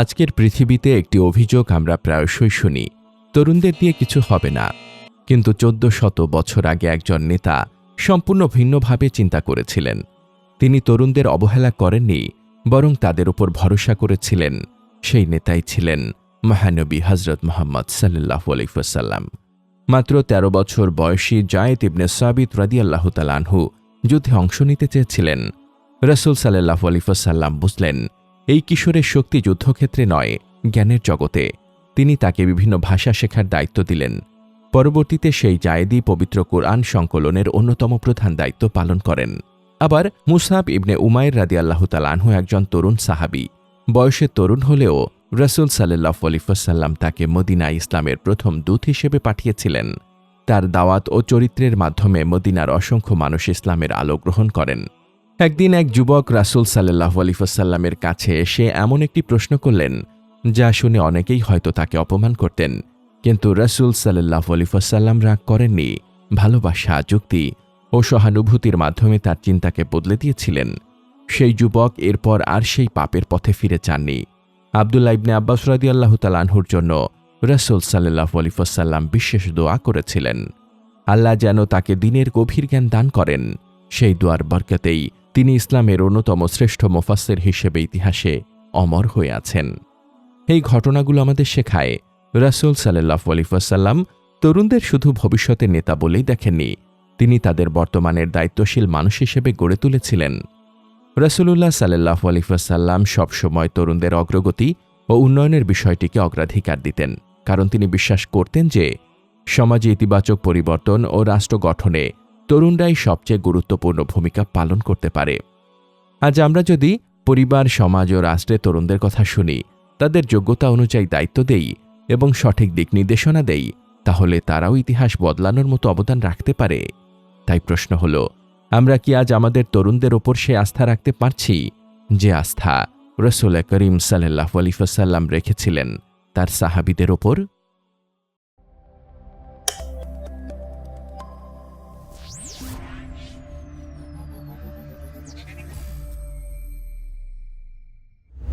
আজকের পৃথিবীতে একটি অভিযোগ আমরা প্রায়শই শুনি, তরুণদের দিয়ে কিছু হবে না। কিন্তু ১৪০০ বছর আগে একজন নেতা সম্পূর্ণ ভিন্নভাবে চিন্তা করেছিলেন। তিনি তরুণদের অবহেলা করেননি, বরং তাদের উপর ভরসা করেছিলেন। সেই নেতাই ছিলেন মহানবী হযরত মুহাম্মদ সাল্লাল্লাহু আলাইহি ওয়াসাল্লাম। মাত্র ১৩ বছর বয়সী যায়েদ ইবনে সাবিত রাদিয়াল্লাহু তাআলা আনহু যুদ্ধে অংশ নিতে চেয়েছিলেন। রাসূল সাল্লাল্লাহু আলাইহি ওয়াসাল্লাম বুঝলেন, এই কিশোরের শক্তি যুদ্ধক্ষেত্রে নয়, জ্ঞানের জগতে। তিনি তাকে বিভিন্ন ভাষা শেখার দায়িত্ব দিলেন। পরবর্তীতে সেই যায়েদই পবিত্র কুরআন সংকলনের অন্যতম প্রধান দায়িত্ব পালন করেন। আবার মুসআব ইবনে উমাইর রাদিয়াল্লাহু তাআলা আনহু একজন তরুণ সাহাবী। বয়সে তরুণ হলেও রাসূল সাল্লাল্লাহু আলাইহি ওয়াসাল্লাম তাকে মদিনায় ইসলামের প্রথম দূত হিসেবে পাঠিয়েছিলেন। তার দাওয়াত ও চরিত্রের মাধ্যমে মদিনার অসংখ্য মানুষ ইসলামের আলো গ্রহণ করেন। একদিন এক যুবক রাসূল সাল্লাল্লাহু আলাইহি ওয়াসাল্লামের কাছে এসে এমন একটি প্রশ্ন করলেন, যা শুনে অনেকেই হয়তো তাকে অপমান করতেন। কিন্তু রাসূল সাল্লাল্লাহু আলাইহি ওয়াসাল্লাম রাগ করেননি। ভালোবাসা, যুক্তি ও সহানুভূতির মাধ্যমে তার চিন্তাকে বদলে দিয়েছিলেন। সেই যুবক এরপর আর সেই পাপের পথে ফিরে যাননি। আব্দুল্লাহ ইবনে আব্বাস রাদিয়াল্লাহু তাআলা আনহুর জন্য রাসূল সাল্লাল্লাহু আলাইহি ওয়াসাল্লাম বিশেষ দোয়া করেছিলেন, আল্লাহ যেন তাকে দ্বীনের গভীর জ্ঞান দান করেন। সেই দোয়ার বরকতেই তিনি ইসলামের অন্যতম শ্রেষ্ঠ মুফাসসির হিসেবে ইতিহাসে অমর হয়ে আছেন। এই ঘটনাগুলো আমাদের শেখায়, রাসূল সাল্লাল্লাহু আলাইহি ওয়াসাল্লাম তরুণদের শুধু ভবিষ্যতের নেতা বলেই দেখেননি, তিনি তাদের বর্তমানের দায়িত্বশীল মানুষ হিসেবে গড়ে তুলেছিলেন। রাসূলুল্লাহ সাল্লাল্লাহু আলাইহি ওয়াসাল্লাম সবসময় তরুণদের অগ্রগতি ও উন্নয়নের বিষয়টিকে অগ্রাধিকার দিতেন, কারণ তিনি বিশ্বাস করতেন যে সমাজে ইতিবাচক পরিবর্তন ও রাষ্ট্র গঠনে তরুণরাই সবচেয়ে গুরুত্বপূর্ণ ভূমিকা পালন করতে পারে। আজ আমরা যদি পরিবার, সমাজ ও রাষ্ট্রে তরুণদের কথা শুনি, তাদের যোগ্যতা অনুযায়ী দায়িত্ব দেই এবং সঠিক দিক নির্দেশনা দেই, তাহলে তারাও ইতিহাস বদলানোর মতো অবদান রাখতে পারে। তাই প্রশ্ন হলো, আমরা কি আজ আমাদের তরুণদের ওপর সে আস্থা রাখতে পারছি যে আস্থা রাসূল করিম সাল্লাল্লাহু আলাইহি ওয়াসাল্লাম রেখেছিলেন তার সাহাবীদের ওপর?